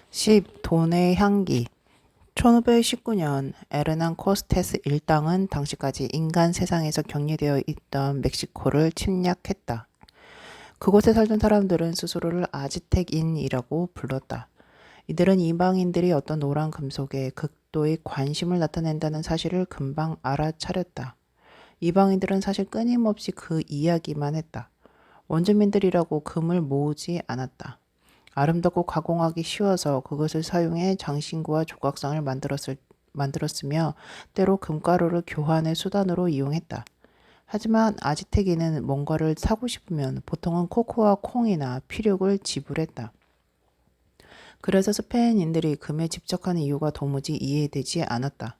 10. 돈의 향기. 1519년 에르난 코스테스 일당은 당시까지 인간 세상에서 격리되어 있던 멕시코를 침략했다. 그곳에 살던 사람들은 스스로를 아즈텍인이라고 불렀다. 이들은 이방인들이 어떤 노란 금속에 극도의 관심을 나타낸다는 사실을 금방 알아차렸다. 이방인들은 사실 끊임없이 그 이야기만 했다. 원주민들이라고 금을 모으지 않았다. 아름답고 가공하기 쉬워서 그것을 사용해 장신구와 조각상을 만들었으며 때로 금가루를 교환의 수단으로 이용했다. 하지만 아즈텍인은 뭔가를 사고 싶으면 보통은 코코아 콩이나 피력을 지불했다. 그래서 스페인인들이 금에 집착하는 이유가 도무지 이해되지 않았다.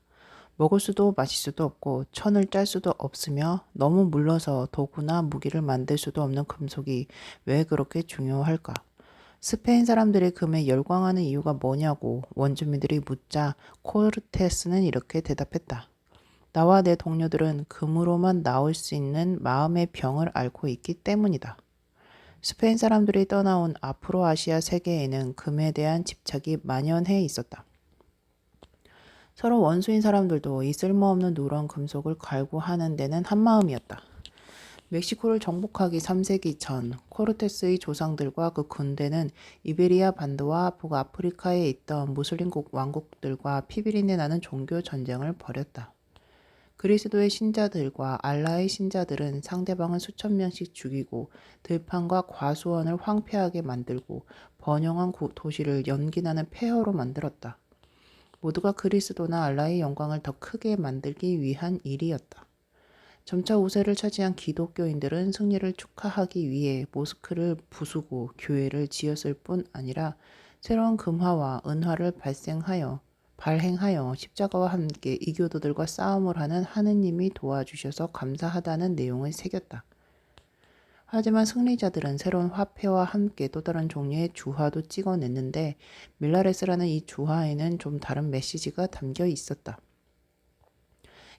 먹을 수도 마실 수도 없고 천을 짤 수도 없으며 너무 물러서 도구나 무기를 만들 수도 없는 금속이 왜 그렇게 중요할까? 스페인 사람들이 금에 열광하는 이유가 뭐냐고 원주민들이 묻자 코르테스는 이렇게 대답했다. 나와 내 동료들은 금으로만 나올 수 있는 마음의 병을 앓고 있기 때문이다. 스페인 사람들이 떠나온 아프로아시아 세계에는 금에 대한 집착이 만연해 있었다. 서로 원수인 사람들도 이 쓸모없는 누런 금속을 갈구하는 데는 한마음이었다. 멕시코를 정복하기 3세기 전 코르테스의 조상들과 그 군대는 이베리아 반도와 북아프리카에 있던 무슬림 왕국들과 피비린내 나는 종교 전쟁을 벌였다. 그리스도의 신자들과 알라의 신자들은 상대방을 수천 명씩 죽이고 들판과 과수원을 황폐하게 만들고 번영한 도시를 연기나는 폐허로 만들었다. 모두가 그리스도나 알라의 영광을 더 크게 만들기 위한 일이었다. 점차 우세를 차지한 기독교인들은 승리를 축하하기 위해 모스크를 부수고 교회를 지었을 뿐 아니라 새로운 금화와 은화를 발행하여 십자가와 함께 이교도들과 싸움을 하는 하느님이 도와주셔서 감사하다는 내용을 새겼다. 하지만 승리자들은 새로운 화폐와 함께 또 다른 종류의 주화도 찍어냈는데 밀라레스라는 이 주화에는 좀 다른 메시지가 담겨 있었다.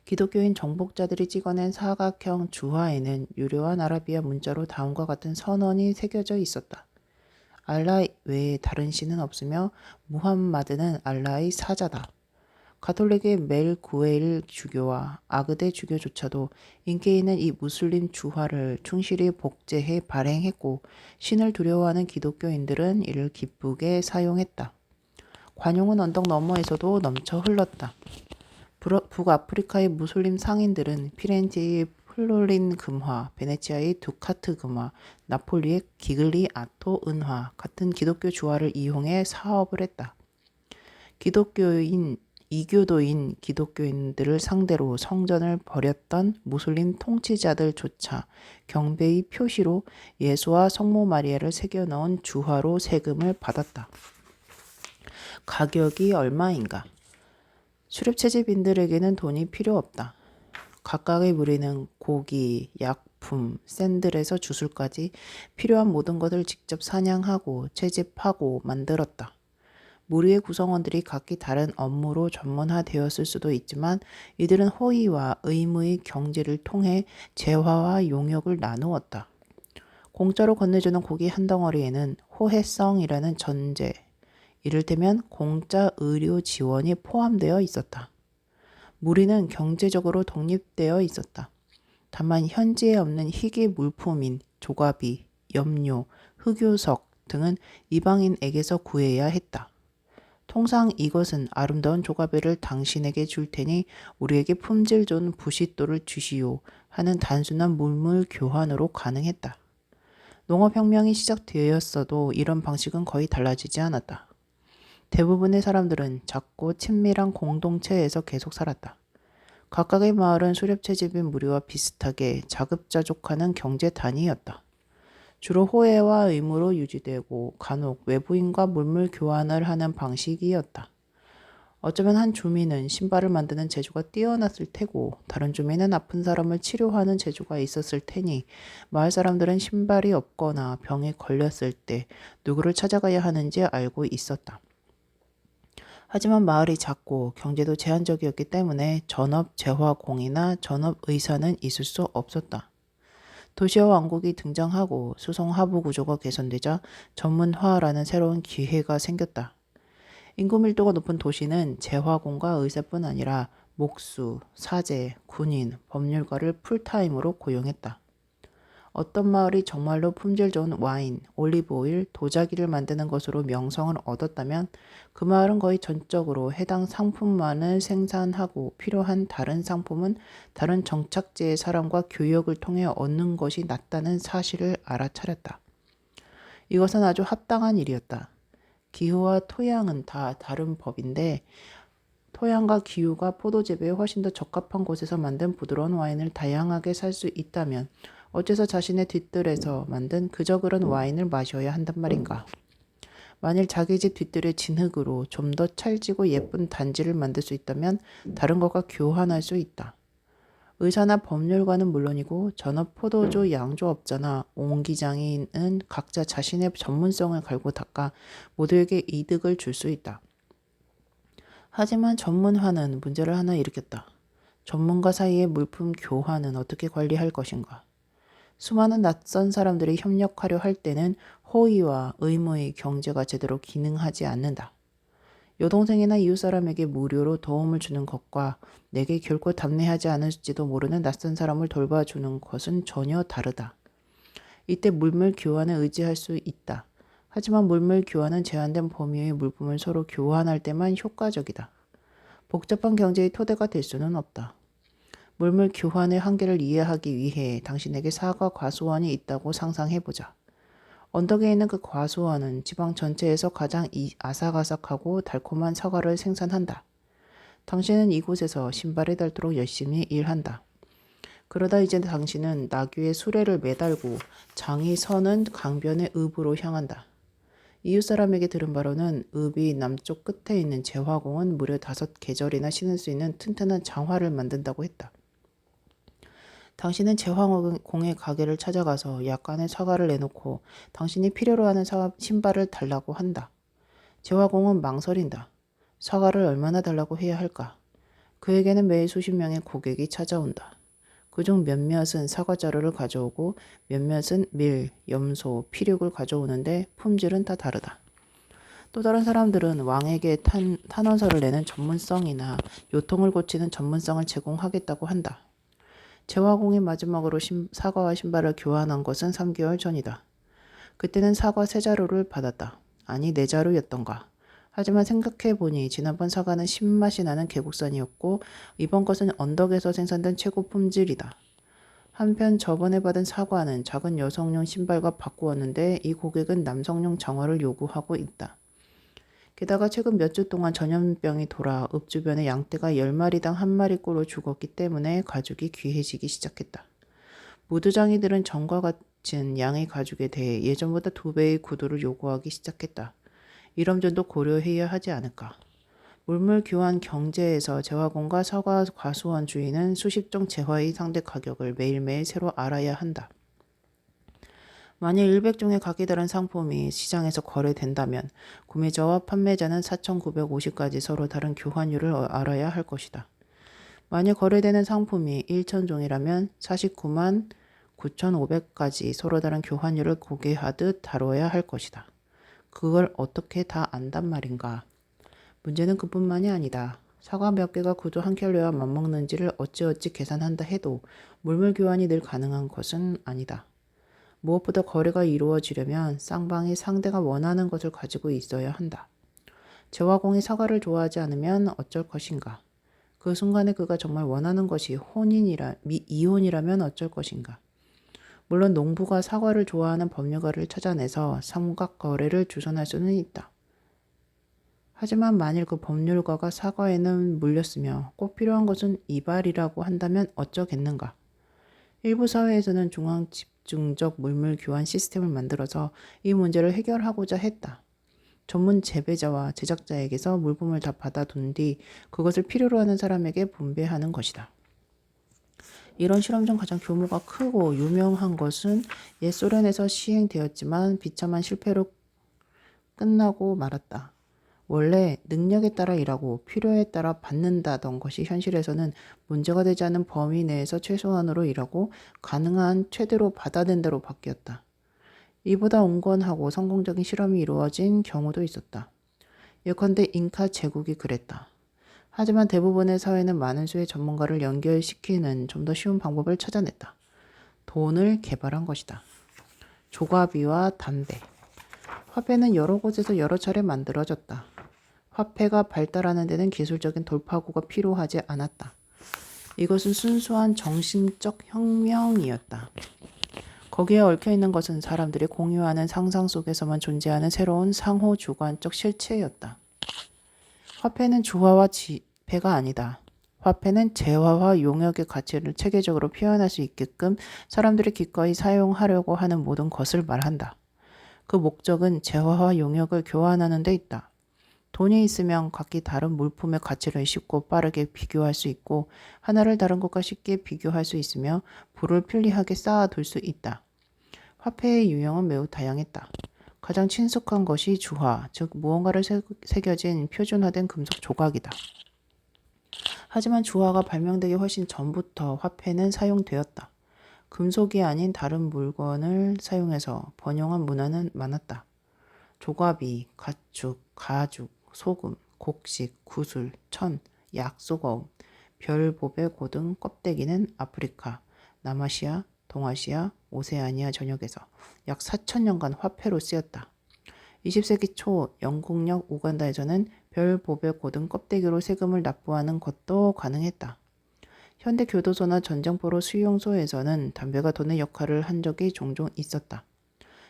기독교인 정복자들이 찍어낸 사각형 주화에는 유려한 아라비아 문자로 다음과 같은 선언이 새겨져 있었다. 알라 외에 다른 신은 없으며 무함마드는 알라의 사자다. 가톨릭의 멜구에일 주교와 아그데 주교조차도 인기 있는 이 무슬림 주화를 충실히 복제해 발행했고 신을 두려워하는 기독교인들은 이를 기쁘게 사용했다. 관용은 언덕 너머에서도 넘쳐 흘렀다. 북아프리카의 무슬림 상인들은 피렌체의 플로린 금화, 베네치아의 두카트 금화, 나폴리의 기글리 아토 은화 같은 기독교 주화를 이용해 사업을 했다. 이교도인 기독교인들을 상대로 성전을 벌였던 무슬림 통치자들조차 경배의 표시로 예수와 성모 마리아를 새겨넣은 주화로 세금을 받았다. 가격이 얼마인가? 수렵채집인들에게는 돈이 필요 없다. 각각의 무리는 고기, 약품, 샌들에서 주술까지 필요한 모든 것을 직접 사냥하고 채집하고 만들었다. 무리의 구성원들이 각기 다른 업무로 전문화되었을 수도 있지만 이들은 호의와 의무의 경제를 통해 재화와 용역을 나누었다. 공짜로 건네주는 고기 한 덩어리에는 호혜성이라는 전제, 이를테면 공짜 의료 지원이 포함되어 있었다. 무리는 경제적으로 독립되어 있었다. 다만 현지에 없는 희귀 물품인 조가비, 염료, 흑요석 등은 이방인에게서 구해야 했다. 통상 이것은 아름다운 조가비를 당신에게 줄 테니 우리에게 품질 좋은 부싯돌을 주시오 하는 단순한 물물 교환으로 가능했다. 농업혁명이 시작되었어도 이런 방식은 거의 달라지지 않았다. 대부분의 사람들은 작고 친밀한 공동체에서 계속 살았다. 각각의 마을은 수렵채집인 무리와 비슷하게 자급자족하는 경제 단위였다. 주로 호혜와 의무로 유지되고 간혹 외부인과 물물 교환을 하는 방식이었다. 어쩌면 한 주민은 신발을 만드는 재주가 뛰어났을 테고 다른 주민은 아픈 사람을 치료하는 재주가 있었을 테니 마을 사람들은 신발이 없거나 병에 걸렸을 때 누구를 찾아가야 하는지 알고 있었다. 하지만 마을이 작고 경제도 제한적이었기 때문에 전업 재화공이나 전업 의사는 있을 수 없었다. 도시와 왕국이 등장하고 수송 하부 구조가 개선되자 전문화라는 새로운 기회가 생겼다. 인구 밀도가 높은 도시는 재화공과 의사뿐 아니라 목수, 사제, 군인, 법률가를 풀타임으로 고용했다. 어떤 마을이 정말로 품질 좋은 와인, 올리브 오일, 도자기를 만드는 것으로 명성을 얻었다면 그 마을은 거의 전적으로 해당 상품만을 생산하고 필요한 다른 상품은 다른 정착지의 사람과 교역을 통해 얻는 것이 낫다는 사실을 알아차렸다. 이것은 아주 합당한 일이었다. 기후와 토양은 다 다른 법인데 토양과 기후가 포도 재배에 훨씬 더 적합한 곳에서 만든 부드러운 와인을 다양하게 살 수 있다면 어째서 자신의 뒷뜰에서 만든 그저 그런 와인을 마셔야 한단 말인가. 만일 자기 집 뒷뜰의 진흙으로 좀 더 찰지고 예쁜 단지를 만들 수 있다면 다른 것과 교환할 수 있다. 의사나 법률가는 물론이고 전업 포도주 양조업자나 옹기장인은 각자 자신의 전문성을 갈고 닦아 모두에게 이득을 줄 수 있다. 하지만 전문화는 문제를 하나 일으켰다. 전문가 사이의 물품 교환은 어떻게 관리할 것인가? 수많은 낯선 사람들이 협력하려 할 때는 호의와 의무의 경제가 제대로 기능하지 않는다. 여동생이나 이웃사람에게 무료로 도움을 주는 것과 내게 결코 답례하지 않을지도 모르는 낯선 사람을 돌봐주는 것은 전혀 다르다. 이때 물물 교환을 의지할 수 있다. 하지만 물물 교환은 제한된 범위의 물품을 서로 교환할 때만 효과적이다. 복잡한 경제의 토대가 될 수는 없다. 물물 교환의 한계를 이해하기 위해 당신에게 사과 과수원이 있다고 상상해보자. 언덕에 있는 그 과수원은 지방 전체에서 가장 아삭아삭하고 달콤한 사과를 생산한다. 당신은 이곳에서 신발이 닳도록 열심히 일한다. 그러다 이제 당신은 나귀의 수레를 매달고 장이 서는 강변의 읍으로 향한다. 이웃사람에게 들은 바로는 읍이 남쪽 끝에 있는 재화공은 무려 5계절이나 신을 수 있는 튼튼한 장화를 만든다고 했다. 당신은 재화공의 가게를 찾아가서 약간의 사과를 내놓고 당신이 필요로 하는 신발을 달라고 한다. 재화공은 망설인다. 사과를 얼마나 달라고 해야 할까? 그에게는 매일 수십 명의 고객이 찾아온다. 그중 몇몇은 사과 자루를 가져오고 몇몇은 밀, 염소, 피륙을 가져오는데 품질은 다 다르다. 또 다른 사람들은 왕에게 탄원서를 내는 전문성이나 요통을 고치는 전문성을 제공하겠다고 한다. 재화공이 마지막으로 사과와 신발을 교환한 것은 3개월 전이다. 그때는 사과 3자루를 받았다. 아니 4자루였던가. 하지만 생각해보니 지난번 사과는 신맛이 나는 계국산이었고 이번 것은 언덕에서 생산된 최고 품질이다. 한편 저번에 받은 사과는 작은 여성용 신발과 바꾸었는데 이 고객은 남성용 장화를 요구하고 있다. 게다가 최근 몇 주 동안 전염병이 돌아 읍 주변의 양떼가 10마리당 1마리꼴로 죽었기 때문에 가죽이 귀해지기 시작했다. 무두장이들은 전과 같은 양의 가죽에 대해 예전보다 2배의 구두를 요구하기 시작했다. 이런 점도 고려해야 하지 않을까. 물물 교환 경제에서 재화공과 사과 과수원 주인은 수십 종 재화의 상대 가격을 매일매일 새로 알아야 한다. 만일 100종에 각기 다른 상품이 시장에서 거래된다면 구매자와 판매자는 4,950까지 서로 다른 교환율을 알아야 할 것이다. 만일 거래되는 상품이 1,000종이라면 49만 9,500까지 서로 다른 교환율을 고개하듯 다뤄야 할 것이다. 그걸 어떻게 다 안단 말인가? 문제는 그뿐만이 아니다. 사과 몇 개가 구두 한 켤레와 맞먹는지를 어찌어찌 계산한다 해도 물물 교환이 늘 가능한 것은 아니다. 무엇보다 거래가 이루어지려면 쌍방이 상대가 원하는 것을 가지고 있어야 한다. 재화공이 사과를 좋아하지 않으면 어쩔 것인가? 그 순간에 그가 정말 원하는 것이 이혼이라면 어쩔 것인가? 물론 농부가 사과를 좋아하는 법률가를 찾아내서 삼각거래를 주선할 수는 있다. 하지만 만일 그 법률가가 사과에는 물렸으며 꼭 필요한 것은 이발이라고 한다면 어쩌겠는가? 일부 사회에서는 중앙집중적 물물 교환 시스템을 만들어서 이 문제를 해결하고자 했다. 전문 재배자와 제작자에게서 물품을 다 받아둔 뒤 그것을 필요로 하는 사람에게 분배하는 것이다. 이런 실험 중 가장 규모가 크고 유명한 것은 옛 소련에서 시행되었지만 비참한 실패로 끝나고 말았다. 원래 능력에 따라 일하고 필요에 따라 받는다던 것이 현실에서는 문제가 되지 않는 범위 내에서 최소한으로 일하고 가능한 최대로 받아낸 대로 바뀌었다. 이보다 온건하고 성공적인 실험이 이루어진 경우도 있었다. 예컨대 잉카 제국이 그랬다. 하지만 대부분의 사회는 많은 수의 전문가를 연결시키는 좀 더 쉬운 방법을 찾아냈다. 돈을 개발한 것이다. 조가비와 담배. 화폐는 여러 곳에서 여러 차례 만들어졌다. 화폐가 발달하는 데는 기술적인 돌파구가 필요하지 않았다. 이것은 순수한 정신적 혁명이었다. 거기에 얽혀있는 것은 사람들이 공유하는 상상 속에서만 존재하는 새로운 상호 주관적 실체였다. 화폐는 주화와 지폐가 아니다. 화폐는 재화와 용역의 가치를 체계적으로 표현할 수 있게끔 사람들이 기꺼이 사용하려고 하는 모든 것을 말한다. 그 목적은 재화와 용역을 교환하는 데 있다. 돈이 있으면 각기 다른 물품의 가치를 쉽고 빠르게 비교할 수 있고 하나를 다른 것과 쉽게 비교할 수 있으며 부를 편리하게 쌓아둘 수 있다. 화폐의 유형은 매우 다양했다. 가장 친숙한 것이 주화, 즉 무언가를 새겨진 표준화된 금속 조각이다. 하지만 주화가 발명되기 훨씬 전부터 화폐는 사용되었다. 금속이 아닌 다른 물건을 사용해서 번영한 문화는 많았다. 조가비, 가축, 가죽, 소금, 곡식, 구슬, 천, 약소거음, 별보배 고등 껍데기는 아프리카, 남아시아, 동아시아, 오세아니아 전역에서 약 4,000년간 화폐로 쓰였다. 20세기 초 영국령 우간다에서는 별보배 고등 껍데기로 세금을 납부하는 것도 가능했다. 현대 교도소나 전쟁포로 수용소에서는 담배가 돈의 역할을 한 적이 종종 있었다.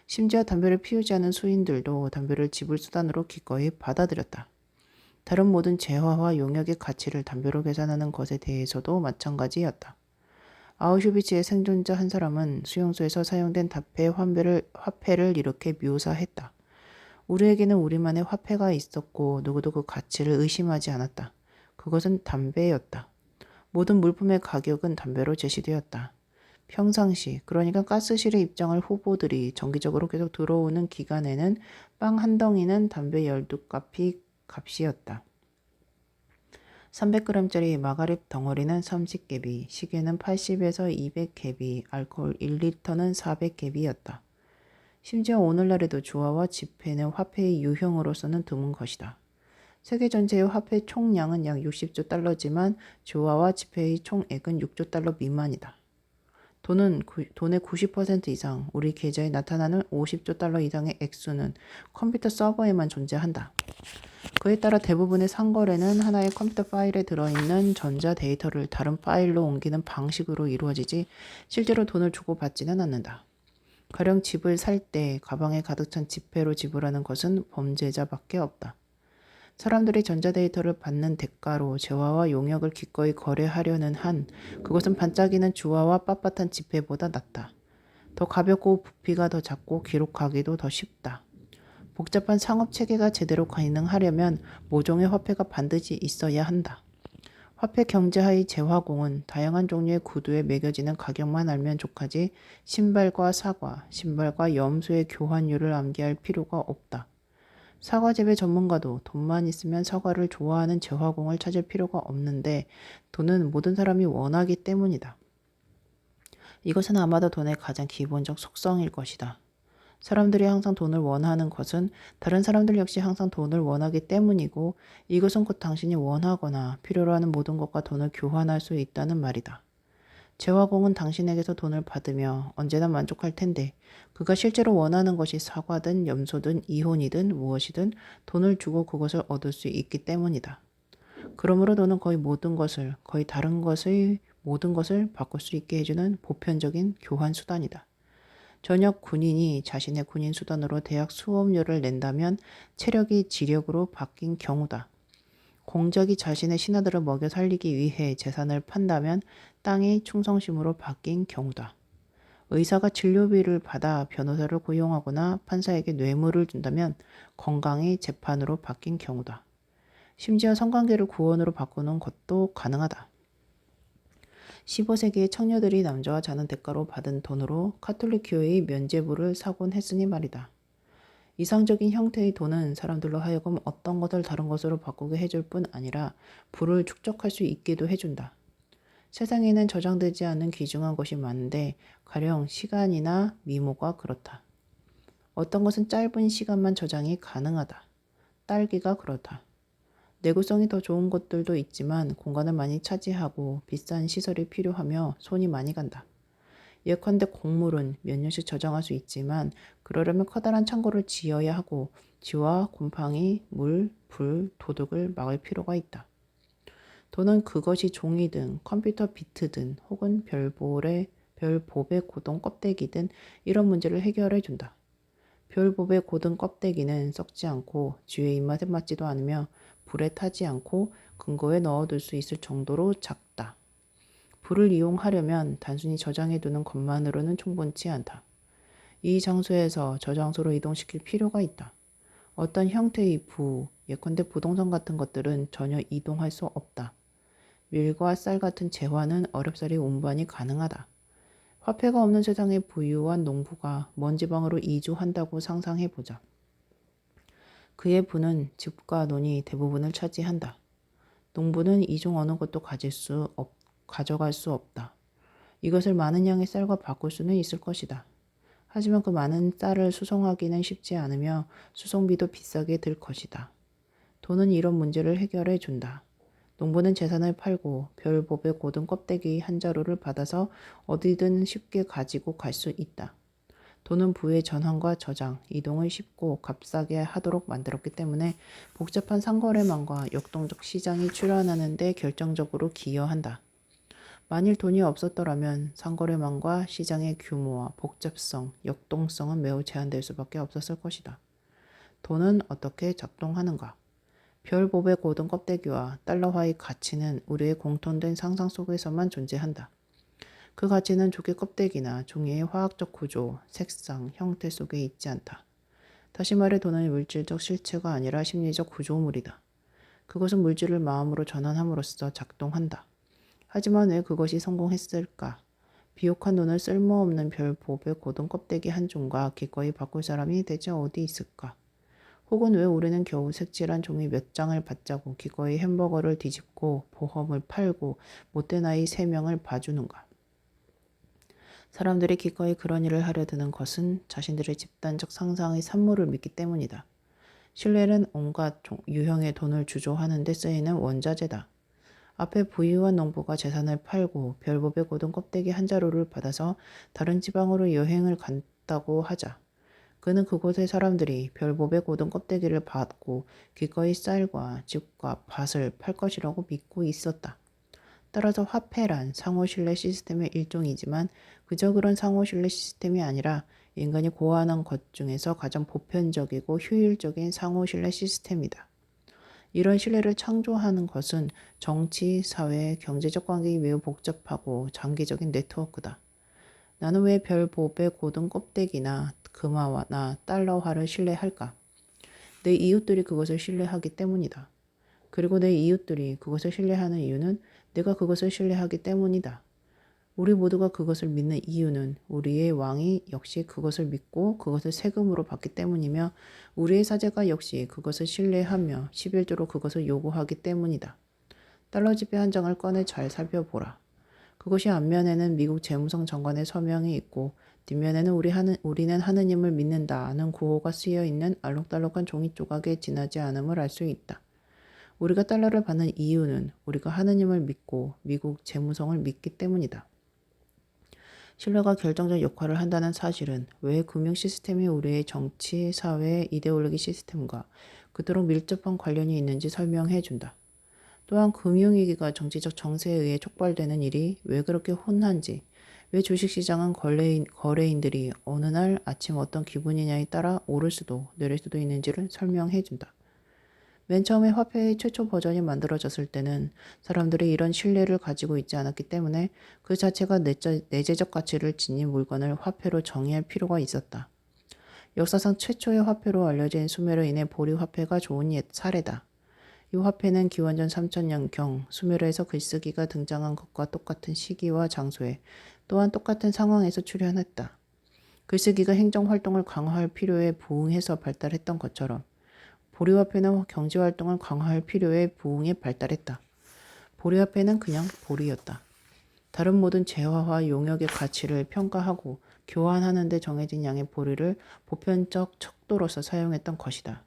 심지어 담배를 피우지 않은 수인들도 담배를 지불 수단으로 기꺼이 받아들였다. 다른 모든 재화와 용역의 가치를 담배로 계산하는 것에 대해서도 마찬가지였다. 아우슈비츠의 생존자 한 사람은 수용소에서 사용된 화폐를 이렇게 묘사했다. 우리에게는 우리만의 화폐가 있었고 누구도 그 가치를 의심하지 않았다. 그것은 담배였다. 모든 물품의 가격은 담배로 제시되었다. 평상시, 그러니까 가스실에 입장할 후보들이 정기적으로 계속 들어오는 기간에는 빵 한 덩이는 담배 12가피 값이었다. 300g짜리 마가립 덩어리는 30개비, 시계는 80에서 200개비, 알코올 1리터는 400개비였다. 심지어 오늘날에도 주화와 지폐는 화폐의 유형으로서는 드문 것이다. 세계 전체의 화폐 총량은 약 60조 달러지만 주화와 지폐의 총액은 6조 달러 미만이다. 돈의 90% 이상, 우리 계좌에 나타나는 50조 달러 이상의 액수는 컴퓨터 서버에만 존재한다. 그에 따라 대부분의 상거래는 하나의 컴퓨터 파일에 들어있는 전자 데이터를 다른 파일로 옮기는 방식으로 이루어지지 실제로 돈을 주고 받지는 않는다. 가령 집을 살 때 가방에 가득 찬 지폐로 지불하는 것은 범죄자밖에 없다. 사람들이 전자데이터를 받는 대가로 재화와 용역을 기꺼이 거래하려는 한 그것은 반짝이는 주화와 빳빳한 지폐보다 낫다. 더 가볍고 부피가 더 작고 기록하기도 더 쉽다. 복잡한 상업체계가 제대로 가능하려면 모종의 화폐가 반드시 있어야 한다. 화폐 경제하의 재화공은 다양한 종류의 구두에 매겨지는 가격만 알면 족하지 신발과 사과, 신발과 염소의 교환율을 암기할 필요가 없다. 사과 재배 전문가도 돈만 있으면 사과를 좋아하는 재화공을 찾을 필요가 없는데 돈은 모든 사람이 원하기 때문이다. 이것은 아마도 돈의 가장 기본적 속성일 것이다. 사람들이 항상 돈을 원하는 것은 다른 사람들 역시 항상 돈을 원하기 때문이고 이것은 곧 당신이 원하거나 필요로 하는 모든 것과 돈을 교환할 수 있다는 말이다. 재화공은 당신에게서 돈을 받으며 언제나 만족할 텐데 그가 실제로 원하는 것이 사과든 염소든 이혼이든 무엇이든 돈을 주고 그것을 얻을 수 있기 때문이다. 그러므로 돈은 거의 다른 것의 모든 것을 바꿀 수 있게 해주는 보편적인 교환 수단이다. 전역 군인이 자신의 군인 수단으로 대학 수업료를 낸다면 체력이 지력으로 바뀐 경우다. 공작이 자신의 신하들을 먹여 살리기 위해 재산을 판다면 땅이 충성심으로 바뀐 경우다. 의사가 진료비를 받아 변호사를 고용하거나 판사에게 뇌물을 준다면 건강이 재판으로 바뀐 경우다. 심지어 성관계를 구원으로 바꾸는 것도 가능하다. 15세기의 청녀들이 남자와 자는 대가로 받은 돈으로 카톨릭 교회의 면죄부를 사곤 했으니 말이다. 이상적인 형태의 돈은 사람들로 하여금 어떤 것을 다른 것으로 바꾸게 해줄 뿐 아니라 부를 축적할 수 있게도 해준다. 세상에는 저장되지 않은 귀중한 것이 많은데 가령 시간이나 미모가 그렇다. 어떤 것은 짧은 시간만 저장이 가능하다. 딸기가 그렇다. 내구성이 더 좋은 것들도 있지만 공간을 많이 차지하고 비싼 시설이 필요하며 손이 많이 간다. 예컨대 곡물은 몇 년씩 저장할 수 있지만 그러려면 커다란 창고를 지어야 하고 쥐와 곰팡이, 물, 불, 도둑을 막을 필요가 있다. 또는 그것이 종이든 컴퓨터 비트든 혹은 별봅의 고동 껍데기든 이런 문제를 해결해 준다. 별봅의 고든 껍데기는 썩지 않고 쥐의 입맛에 맞지도 않으며 불에 타지 않고 금고에 넣어둘 수 있을 정도로 작다. 불을 이용하려면 단순히 저장해 두는 것만으로는 충분치 않다. 이 장소에서 저 장소로 이동시킬 필요가 있다. 어떤 형태의 예컨대 부동산 같은 것들은 전혀 이동할 수 없다. 밀과 쌀 같은 재화는 어렵사리 운반이 가능하다. 화폐가 없는 세상에 부유한 농부가 먼 지방으로 이주한다고 상상해보자. 그의 부는 집과 논이 대부분을 차지한다. 농부는 이 중 어느 것도 가져갈 수 없다. 이것을 많은 양의 쌀과 바꿀 수는 있을 것이다. 하지만 그 많은 쌀을 수송하기는 쉽지 않으며 수송비도 비싸게 들 것이다. 돈은 이런 문제를 해결해 준다. 농부는 재산을 팔고 별법의 고든 껍데기 한 자루를 받아서 어디든 쉽게 가지고 갈 수 있다. 돈은 부의 전환과 저장, 이동을 쉽고 값싸게 하도록 만들었기 때문에 복잡한 상거래망과 역동적 시장이 출현하는 데 결정적으로 기여한다. 만일 돈이 없었더라면 상거래망과 시장의 규모와 복잡성, 역동성은 매우 제한될 수밖에 없었을 것이다. 돈은 어떻게 작동하는가? 별법의 고든 껍데기와 달러화의 가치는 우리의 공통된 상상 속에서만 존재한다. 그 가치는 조개 껍데기나 종이의 화학적 구조, 색상, 형태 속에 있지 않다. 다시 말해 돈은 물질적 실체가 아니라 심리적 구조물이다. 그것은 물질을 마음으로 전환함으로써 작동한다. 하지만 왜 그것이 성공했을까? 비옥한 돈을 쓸모없는 별법의 고든 껍데기 한 종과 기꺼이 바꿀 사람이 대체 어디 있을까? 혹은 왜 우리는 겨우 색칠한 종이 몇 장을 받자고 기꺼이 햄버거를 뒤집고 보험을 팔고 못된 아이 3명을 봐주는가? 사람들이 기꺼이 그런 일을 하려 드는 것은 자신들의 집단적 상상의 산물을 믿기 때문이다. 신뢰는 온갖 유형의 돈을 주조하는 데 쓰이는 원자재다. 앞에 부유한 농부가 재산을 팔고 별법의 고든 껍데기 한 자루를 받아서 다른 지방으로 여행을 간다고 하자. 그는 그곳의 사람들이 별법의 고든 껍데기를 받고 기꺼이 쌀과 집과 밭을 팔 것이라고 믿고 있었다. 따라서 화폐란 상호신뢰 시스템의 일종이지만 그저 그런 상호신뢰 시스템이 아니라 인간이 고안한 것 중에서 가장 보편적이고 효율적인 상호신뢰 시스템이다. 이런 신뢰를 창조하는 것은 정치, 사회, 경제적 관계가 매우 복잡하고 장기적인 네트워크다. 나는 왜 별법의 고든 껍데기나 금화나 달러화를 신뢰할까? 내 이웃들이 그것을 신뢰하기 때문이다. 그리고 내 이웃들이 그것을 신뢰하는 이유는 내가 그것을 신뢰하기 때문이다. 우리 모두가 그것을 믿는 이유는 우리의 왕이 역시 그것을 믿고 그것을 세금으로 받기 때문이며 우리의 사제가 역시 그것을 신뢰하며 11조로 그것을 요구하기 때문이다. 달러 지폐 한 장을 꺼내 잘 살펴보라. 그것이 앞면에는 미국 재무성 장관의 서명이 있고 뒷면에는 우리는 하느님을 믿는다는 구호가 쓰여 있는 알록달록한 종이 조각에 지나지 않음을 알 수 있다. 우리가 달러를 받는 이유는 우리가 하느님을 믿고 미국 재무성을 믿기 때문이다. 신뢰가 결정적 역할을 한다는 사실은 왜 금융 시스템이 우리의 정치, 사회, 이데올로기 시스템과 그토록 밀접한 관련이 있는지 설명해 준다. 또한 금융위기가 정치적 정세에 의해 촉발되는 일이 왜 그렇게 혼난지, 왜 주식시장은 거래인들이 어느 날 아침 어떤 기분이냐에 따라 오를 수도 내릴 수도 있는지를 설명해 준다. 맨 처음에 화폐의 최초 버전이 만들어졌을 때는 사람들이 이런 신뢰를 가지고 있지 않았기 때문에 그 자체가 내재적 가치를 지닌 물건을 화폐로 정의할 필요가 있었다. 역사상 최초의 화폐로 알려진 수메르인의 보리 화폐가 좋은 사례다. 이 화폐는 기원전 3000년경 수메르에서 글쓰기가 등장한 것과 똑같은 시기와 장소에 또한 똑같은 상황에서 출현했다. 글쓰기가 행정활동을 강화할 필요에 부응해서 발달했던 것처럼 보리화폐는 경제활동을 강화할 필요에 부응해 발달했다. 보리화폐는 그냥 보리였다. 다른 모든 재화와 용역의 가치를 평가하고 교환하는 데 정해진 양의 보리를 보편적 척도로서 사용했던 것이다.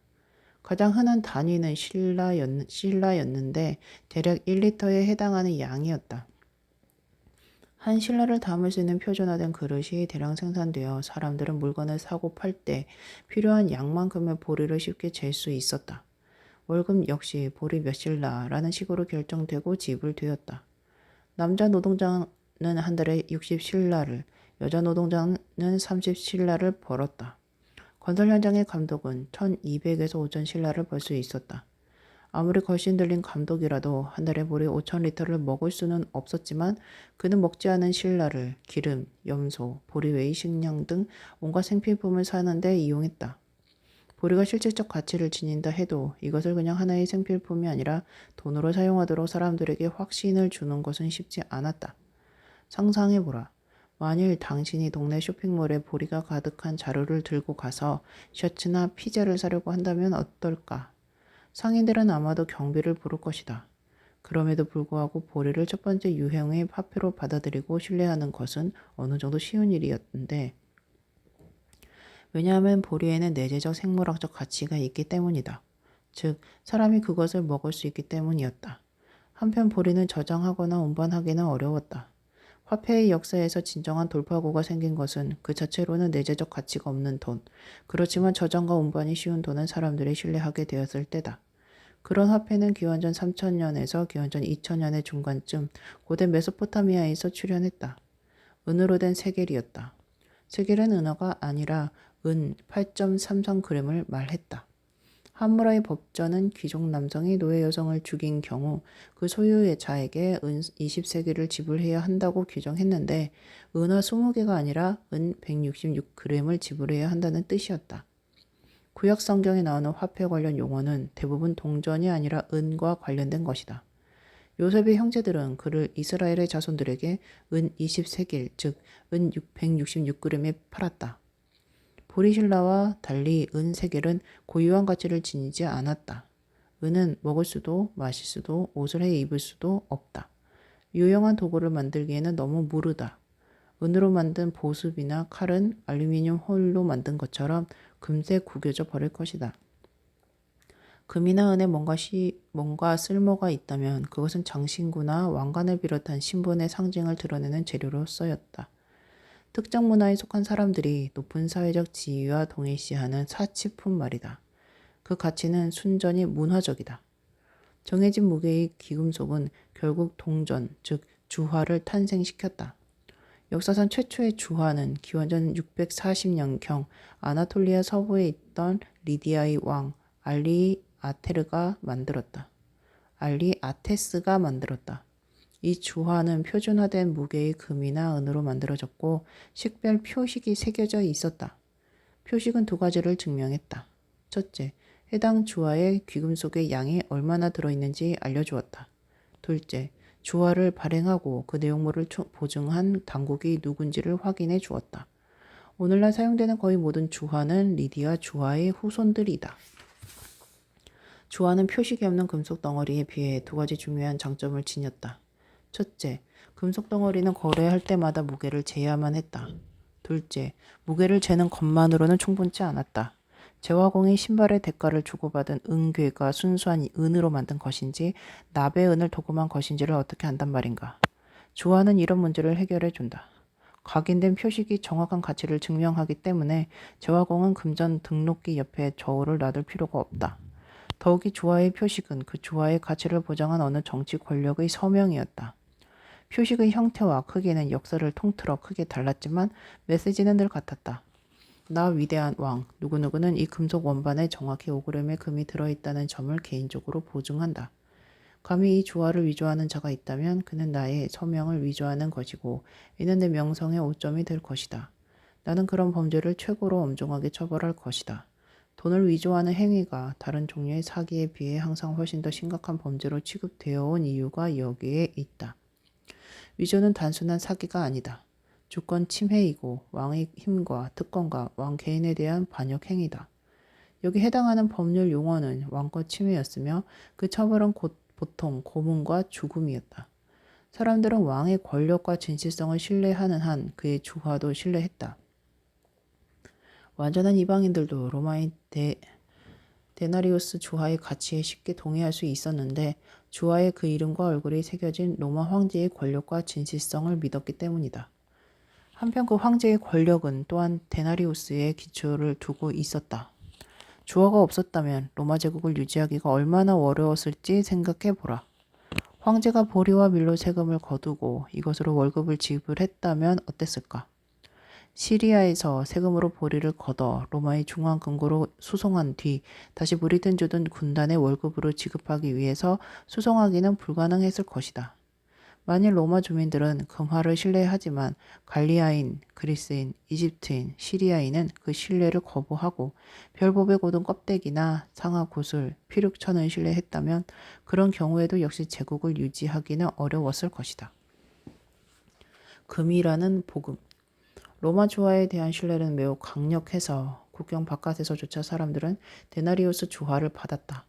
가장 흔한 단위는 실라였는데 대략 1리터에 해당하는 양이었다. 한 실라를 담을 수 있는 표준화된 그릇이 대량 생산되어 사람들은 물건을 사고 팔 때 필요한 양만큼의 보리를 쉽게 잴 수 있었다. 월급 역시 보리 몇 실라라는 식으로 결정되고 지불되었다. 남자 노동자는 한 달에 60실라를, 여자 노동자는 30실라를 벌었다. 건설 현장의 감독은 1200에서 5000실라를 벌 수 있었다. 아무리 걸씬 들린 감독이라도 한 달에 보리 5000리터를 먹을 수는 없었지만 그는 먹지 않은 실라를 기름, 염소, 보리 외의 식량 등 온갖 생필품을 사는 데 이용했다. 보리가 실질적 가치를 지닌다 해도 이것을 그냥 하나의 생필품이 아니라 돈으로 사용하도록 사람들에게 확신을 주는 것은 쉽지 않았다. 상상해보라. 만일 당신이 동네 쇼핑몰에 보리가 가득한 자루를 들고 가서 셔츠나 피자를 사려고 한다면 어떨까? 상인들은 아마도 경비를 부를 것이다. 그럼에도 불구하고 보리를 첫 번째 유행의 화폐로 받아들이고 신뢰하는 것은 어느 정도 쉬운 일이었는데, 왜냐하면 보리에는 내재적 생물학적 가치가 있기 때문이다. 즉, 사람이 그것을 먹을 수 있기 때문이었다. 한편 보리는 저장하거나 운반하기는 어려웠다. 화폐의 역사에서 진정한 돌파구가 생긴 것은 그 자체로는 내재적 가치가 없는 돈, 그렇지만 저장과 운반이 쉬운 돈은 사람들이 신뢰하게 되었을 때다. 그런 화폐는 기원전 3000년에서 기원전 2000년의 중간쯤 고대 메소포타미아에서 출현했다. 은으로 된 세겔이었다. 세겔은 은어가 아니라 은 8.33g을 말했다. 하무라이 법전은 귀족 남성이 노예 여성을 죽인 경우 그 소유자에게 은 20세겔을 지불해야 한다고 규정했는데 은화 20개가 아니라 은 166g을 지불해야 한다는 뜻이었다. 구약 성경에 나오는 화폐 관련 용어는 대부분 동전이 아니라 은과 관련된 것이다. 요셉의 형제들은 그를 이스라엘의 자손들에게 은 20세겔, 즉 은 166g에 팔았다. 보리실라와 달리 은 세겔은 고유한 가치를 지니지 않았다. 은은 먹을 수도 마실 수도 옷을 해 입을 수도 없다. 유용한 도구를 만들기에는 너무 무르다. 은으로 만든 보습이나 칼은 알루미늄 홀로 만든 것처럼 금세 구겨져 버릴 것이다. 금이나 은에 뭔가 쓸모가 있다면 그것은 장신구나 왕관을 비롯한 신분의 상징을 드러내는 재료로 쓰였다. 특정 문화에 속한 사람들이 높은 사회적 지위와 동일시하는 사치품 말이다. 그 가치는 순전히 문화적이다. 정해진 무게의 귀금속은 결국 동전, 즉 주화를 탄생시켰다. 역사상 최초의 주화는 기원전 640년경 아나톨리아 서부에 있던 리디아의 왕 알리아테스가 만들었다. 이 주화는 표준화된 무게의 금이나 은으로 만들어졌고 식별 표식이 새겨져 있었다. 표식은 두 가지를 증명했다. 첫째, 해당 주화의 귀금속의 양이 얼마나 들어있는지 알려주었다. 둘째, 주화를 발행하고 그 내용물을 보증한 당국이 누군지를 확인해 주었다. 오늘날 사용되는 거의 모든 주화는 리디아 주화의 후손들이다. 주화는 표식이 없는 금속 덩어리에 비해 두 가지 중요한 장점을 지녔다. 첫째, 금속 덩어리는 거래할 때마다 무게를 재야만 했다. 둘째, 무게를 재는 것만으로는 충분치 않았다. 제화공이 신발의 대가를 주고받은 은괴가 순수한 은으로 만든 것인지 납의 은을 도금한 것인지를 어떻게 안단 말인가. 주화는 이런 문제를 해결해 준다. 각인된 표식이 정확한 가치를 증명하기 때문에 제화공은 금전 등록기 옆에 저울을 놔둘 필요가 없다. 더욱이 주화의 표식은 그 주화의 가치를 보장한 어느 정치 권력의 서명이었다. 표식의 형태와 크기는 역사를 통틀어 크게 달랐지만 메시지는 늘 같았다. 나 위대한 왕, 누구누구는 이 금속 원반에 정확히 5g의 금이 들어있다는 점을 개인적으로 보증한다. 감히 이 주화를 위조하는 자가 있다면 그는 나의 서명을 위조하는 것이고 이는 내 명성의 오점이 될 것이다. 나는 그런 범죄를 최고로 엄중하게 처벌할 것이다. 돈을 위조하는 행위가 다른 종류의 사기에 비해 항상 훨씬 더 심각한 범죄로 취급되어 온 이유가 여기에 있다. 위조는 단순한 사기가 아니다. 주권 침해이고 왕의 힘과 특권과 왕 개인에 대한 반역 행위다. 여기 해당하는 법률 용어는 왕권 침해였으며 그 처벌은 보통 고문과 죽음이었다. 사람들은 왕의 권력과 진실성을 신뢰하는 한 그의 주화도 신뢰했다. 완전한 이방인들도 로마의 데나리우스 주화의 가치에 쉽게 동의할 수 있었는데 주화에 그 이름과 얼굴이 새겨진 로마 황제의 권력과 진실성을 믿었기 때문이다. 한편 그 황제의 권력은 또한 데나리우스의 기초를 두고 있었다. 주화가 없었다면 로마 제국을 유지하기가 얼마나 어려웠을지 생각해 보라. 황제가 보리와 밀로 세금을 거두고 이것으로 월급을 지불했다면 어땠을까? 시리아에서 세금으로 보리를 걷어 로마의 중앙 금고로 수송한 뒤 다시 무리든 주든 군단의 월급으로 지급하기 위해서 수송하기는 불가능했을 것이다. 만일 로마 주민들은 금화를 신뢰하지만 갈리아인, 그리스인, 이집트인, 시리아인은 그 신뢰를 거부하고 별법에 고든 껍데기나 상하 구슬, 피륙천을 신뢰했다면 그런 경우에도 역시 제국을 유지하기는 어려웠을 것이다. 금이라는 복음. 로마 주화에 대한 신뢰는 매우 강력해서 국경 바깥에서조차 사람들은 데나리우스 주화를 받았다.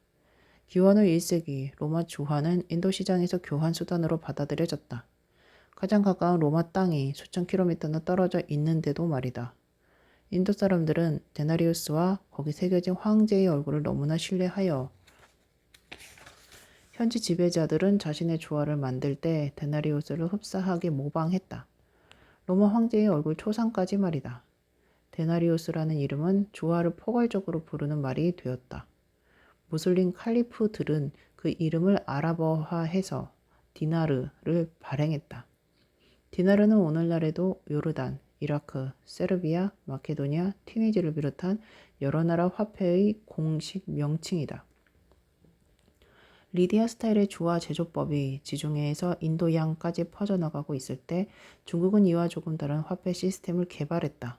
기원 후 1세기 로마 주화는 인도 시장에서 교환 수단으로 받아들여졌다. 가장 가까운 로마 땅이 수천 킬로미터나 떨어져 있는데도 말이다. 인도 사람들은 데나리우스와 거기 새겨진 황제의 얼굴을 너무나 신뢰하여 현지 지배자들은 자신의 주화를 만들 때 데나리우스를 흡사하게 모방했다. 로마 황제의 얼굴 초상까지 말이다. 데나리우스라는 이름은 주화를 포괄적으로 부르는 말이 되었다. 무슬림 칼리프들은 그 이름을 아랍어화해서 디나르를 발행했다. 디나르는 오늘날에도 요르단, 이라크, 세르비아, 마케도니아, 튀니지를 비롯한 여러 나라 화폐의 공식 명칭이다. 리디아 스타일의 주화 제조법이 지중해에서 인도양까지 퍼져나가고 있을 때 중국은 이와 조금 다른 화폐 시스템을 개발했다.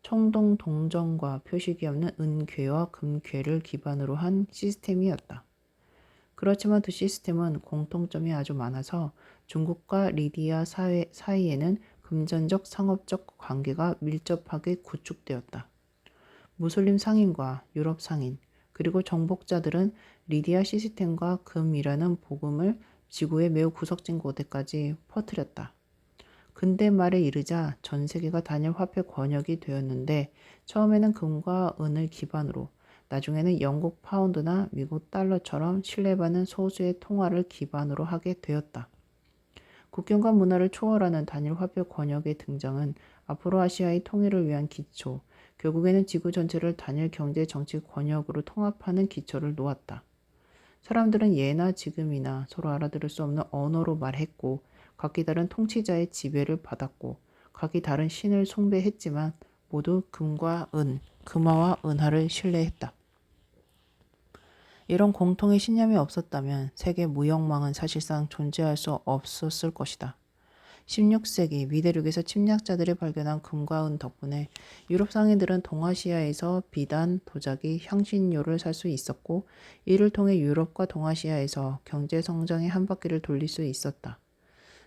청동 동정과 표식이 없는 은괴와 금괴를 기반으로 한 시스템이었다. 그렇지만 두 시스템은 공통점이 아주 많아서 중국과 리디아 사이에는 금전적 상업적 관계가 밀접하게 구축되었다. 무슬림 상인과 유럽 상인 그리고 정복자들은 리디아 시스템과 금이라는 복음을 지구의 매우 구석진 곳에까지 퍼뜨렸다. 근대 말에 이르자 전 세계가 단일 화폐 권역이 되었는데 처음에는 금과 은을 기반으로 나중에는 영국 파운드나 미국 달러처럼 신뢰받는 소수의 통화를 기반으로 하게 되었다. 국경과 문화를 초월하는 단일 화폐 권역의 등장은 앞으로 아시아의 통일을 위한 기초, 결국에는 지구 전체를 단일 경제 정치 권역으로 통합하는 기초를 놓았다. 사람들은 예나 지금이나 서로 알아들을 수 없는 언어로 말했고 각기 다른 통치자의 지배를 받았고 각기 다른 신을 숭배했지만 모두 금과 은, 금화와 은하를 신뢰했다. 이런 공통의 신념이 없었다면 세계 무역망은 사실상 존재할 수 없었을 것이다. 16세기 미대륙에서 침략자들이 발견한 금과 은 덕분에 유럽 상인들은 동아시아에서 비단, 도자기, 향신료를 살 수 있었고 이를 통해 유럽과 동아시아에서 경제 성장의 한 바퀴를 돌릴 수 있었다.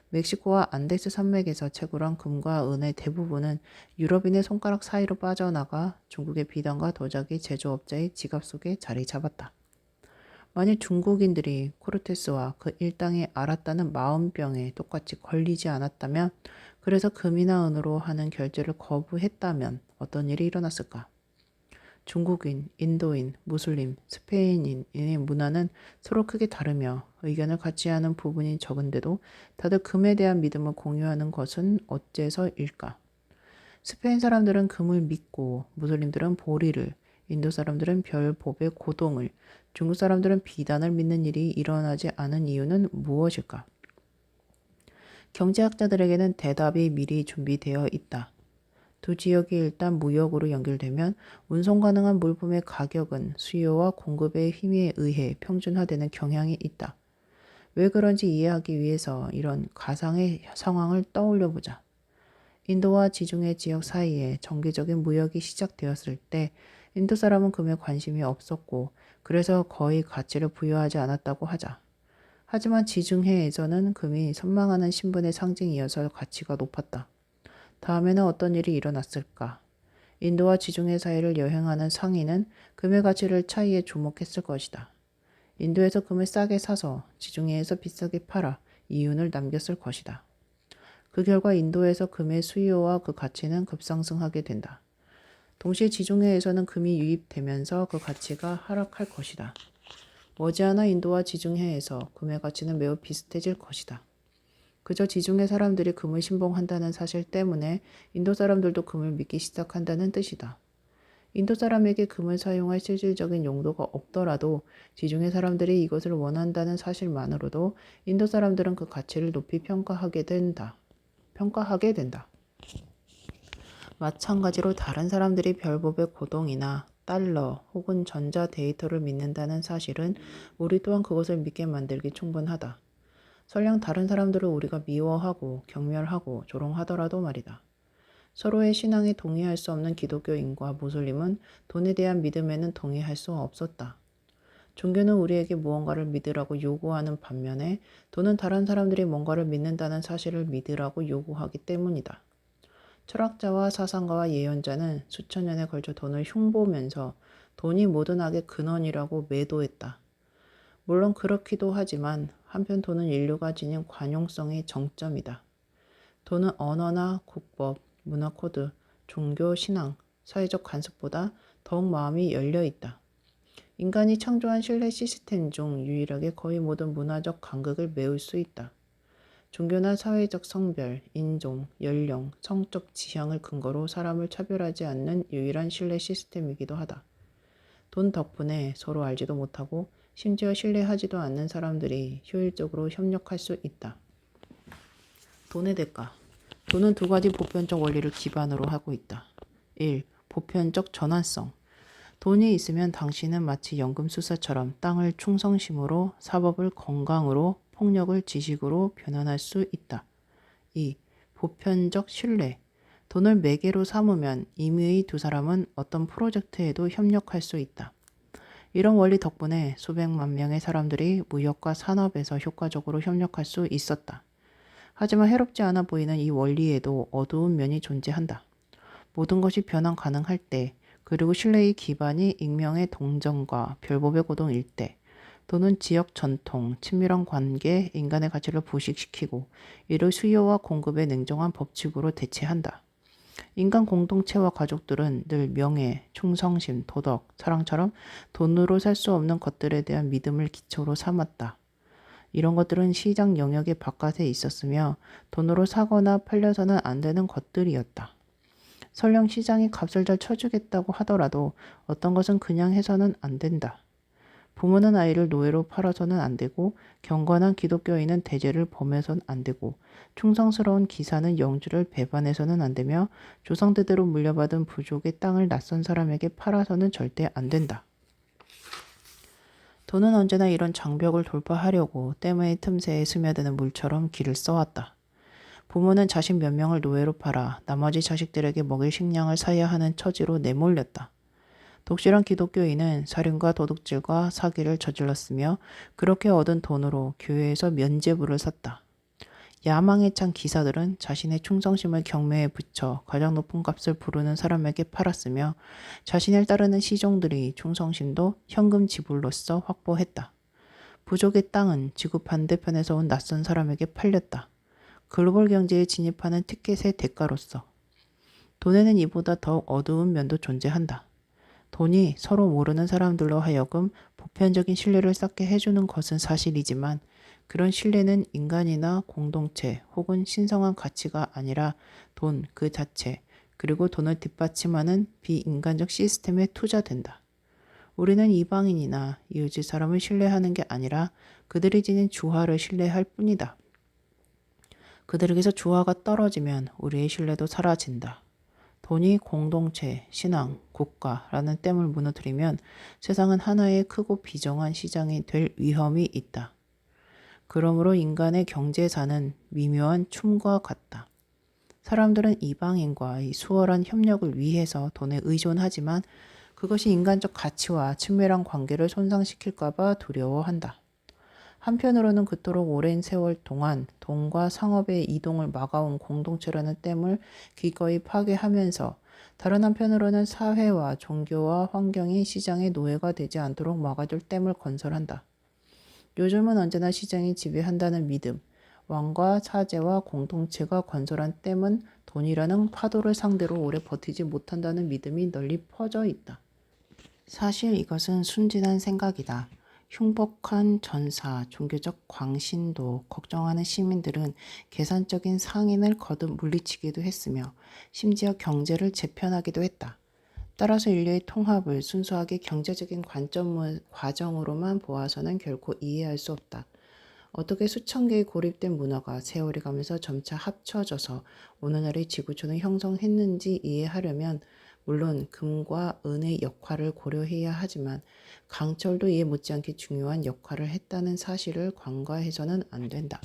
멕시코와 안데스 산맥에서 채굴한 금과 은의 대부분은 유럽인의 손가락 사이로 빠져나가 중국의 비단과 도자기 제조업자의 지갑 속에 자리 잡았다. 만일 중국인들이 코르테스와 그 일당이 알았다는 마음병에 똑같이 걸리지 않았다면, 그래서 금이나 은으로 하는 결제를 거부했다면 어떤 일이 일어났을까? 중국인, 인도인, 무슬림, 스페인인의 문화는 서로 크게 다르며 의견을 같이 하는 부분이 적은데도 다들 금에 대한 믿음을 공유하는 것은 어째서일까? 스페인 사람들은 금을 믿고 무슬림들은 보리를, 인도 사람들은 별법의 고동을, 중국 사람들은 비단을 믿는 일이 일어나지 않은 이유는 무엇일까? 경제학자들에게는 대답이 미리 준비되어 있다. 두 지역이 일단 무역으로 연결되면 운송 가능한 물품의 가격은 수요와 공급의 힘에 의해 평준화되는 경향이 있다. 왜 그런지 이해하기 위해서 이런 가상의 상황을 떠올려 보자. 인도와 지중해 지역 사이에 정기적인 무역이 시작되었을 때 인도 사람은 금에 관심이 없었고 그래서 거의 가치를 부여하지 않았다고 하자. 하지만 지중해에서는 금이 선망하는 신분의 상징이어서 가치가 높았다. 다음에는 어떤 일이 일어났을까? 인도와 지중해 사이를 여행하는 상인은 금의 가치를 차이에 주목했을 것이다. 인도에서 금을 싸게 사서 지중해에서 비싸게 팔아 이윤을 남겼을 것이다. 그 결과 인도에서 금의 수요와 그 가치는 급상승하게 된다. 동시에 지중해에서는 금이 유입되면서 그 가치가 하락할 것이다. 머지않아 인도와 지중해에서 금의 가치는 매우 비슷해질 것이다. 그저 지중해 사람들이 금을 신봉한다는 사실 때문에 인도 사람들도 금을 믿기 시작한다는 뜻이다. 인도 사람에게 금을 사용할 실질적인 용도가 없더라도 지중해 사람들이 이것을 원한다는 사실만으로도 인도 사람들은 그 가치를 높이 평가하게 된다. 마찬가지로 다른 사람들이 별법의 고동이나 달러 혹은 전자 데이터를 믿는다는 사실은 우리 또한 그것을 믿게 만들기 충분하다. 설령 다른 사람들을 우리가 미워하고 경멸하고 조롱하더라도 말이다. 서로의 신앙에 동의할 수 없는 기독교인과 무슬림은 돈에 대한 믿음에는 동의할 수 없었다. 종교는 우리에게 무언가를 믿으라고 요구하는 반면에 돈은 다른 사람들이 뭔가를 믿는다는 사실을 믿으라고 요구하기 때문이다. 철학자와 사상가와 예언자는 수천 년에 걸쳐 돈을 흉보면서 돈이 모든 악의 근원이라고 매도했다. 물론 그렇기도 하지만 한편 돈은 인류가 지닌 관용성의 정점이다. 돈은 언어나 국법, 문화 코드, 종교, 신앙, 사회적 관습보다 더욱 마음이 열려 있다. 인간이 창조한 신뢰 시스템 중 유일하게 거의 모든 문화적 간극을 메울 수 있다. 종교나 사회적 성별, 인종, 연령, 성적 지향을 근거로 사람을 차별하지 않는 유일한 신뢰 시스템이기도 하다. 돈 덕분에 서로 알지도 못하고 심지어 신뢰하지도 않는 사람들이 효율적으로 협력할 수 있다. 돈의 대가. 돈은 두 가지 보편적 원리를 기반으로 하고 있다. 1. 보편적 전환성. 돈이 있으면 당신은 마치 연금술사처럼 땅을 충성심으로, 사법을 건강으로, 폭력을 지식으로 변환할 수 있다. 2. 보편적 신뢰. 돈을 매개로 삼으면 임의의 두 사람은 어떤 프로젝트에도 협력할 수 있다. 이런 원리 덕분에 수백만 명의 사람들이 무역과 산업에서 효과적으로 협력할 수 있었다. 하지만 해롭지 않아 보이는 이 원리에도 어두운 면이 존재한다. 모든 것이 변환 가능할 때, 그리고 신뢰의 기반이 익명의 동정과 별법의 고동일 때, 또는 지역 전통, 친밀한 관계, 인간의 가치를 부식시키고 이를 수요와 공급의 냉정한 법칙으로 대체한다. 인간 공동체와 가족들은 늘 명예, 충성심, 도덕, 사랑처럼 돈으로 살 수 없는 것들에 대한 믿음을 기초로 삼았다. 이런 것들은 시장 영역의 바깥에 있었으며 돈으로 사거나 팔려서는 안 되는 것들이었다. 설령 시장이 값을 잘 쳐주겠다고 하더라도 어떤 것은 그냥 해서는 안 된다. 부모는 아이를 노예로 팔아서는 안 되고, 경건한 기독교인은 대제를 범해서는 안 되고, 충성스러운 기사는 영주를 배반해서는 안 되며, 조상대대로 물려받은 부족의 땅을 낯선 사람에게 팔아서는 절대 안 된다. 돈은 언제나 이런 장벽을 돌파하려고 댐의 틈새에 스며드는 물처럼 길을 써왔다. 부모는 자식 몇 명을 노예로 팔아 나머지 자식들에게 먹일 식량을 사야 하는 처지로 내몰렸다. 독실한 기독교인은 살인과 도둑질과 사기를 저질렀으며 그렇게 얻은 돈으로 교회에서 면죄부를 샀다. 야망에 찬 기사들은 자신의 충성심을 경매에 붙여 가장 높은 값을 부르는 사람에게 팔았으며 자신을 따르는 시종들이 충성심도 현금 지불로써 확보했다. 부족의 땅은 지구 반대편에서 온 낯선 사람에게 팔렸다. 글로벌 경제에 진입하는 티켓의 대가로서. 돈에는 이보다 더욱 어두운 면도 존재한다. 돈이 서로 모르는 사람들로 하여금 보편적인 신뢰를 쌓게 해주는 것은 사실이지만 그런 신뢰는 인간이나 공동체 혹은 신성한 가치가 아니라 돈 그 자체 그리고 돈을 뒷받침하는 비인간적 시스템에 투자된다. 우리는 이방인이나 이웃집 사람을 신뢰하는 게 아니라 그들이 지닌 주화를 신뢰할 뿐이다. 그들에게서 주화가 떨어지면 우리의 신뢰도 사라진다. 돈이 공동체, 신앙, 국가라는 댐을 무너뜨리면 세상은 하나의 크고 비정한 시장이 될 위험이 있다. 그러므로 인간의 경제사는 미묘한 춤과 같다. 사람들은 이방인과의 수월한 협력을 위해서 돈에 의존하지만 그것이 인간적 가치와 친밀한 관계를 손상시킬까봐 두려워한다. 한편으로는 그토록 오랜 세월 동안 돈과 상업의 이동을 막아온 공동체라는 댐을 기꺼이 파괴하면서 다른 한편으로는 사회와 종교와 환경이 시장의 노예가 되지 않도록 막아줄 댐을 건설한다. 요즘은 언제나 시장이 지배한다는 믿음, 왕과 사제와 공동체가 건설한 댐은 돈이라는 파도를 상대로 오래 버티지 못한다는 믿음이 널리 퍼져 있다. 사실 이것은 순진한 생각이다. 흉복한 전사, 종교적 광신도 걱정하는 시민들은 계산적인 상인을 거듭 물리치기도 했으며 심지어 경제를 재편하기도 했다. 따라서 인류의 통합을 순수하게 경제적인 과정으로만 보아서는 결코 이해할 수 없다. 어떻게 수천 개의 고립된 문화가 세월이 가면서 점차 합쳐져서 오늘날의 지구촌을 형성했는지 이해하려면 물론 금과 은의 역할을 고려해야 하지만 강철도 이에 못지않게 중요한 역할을 했다는 사실을 간과해서는 안 된다.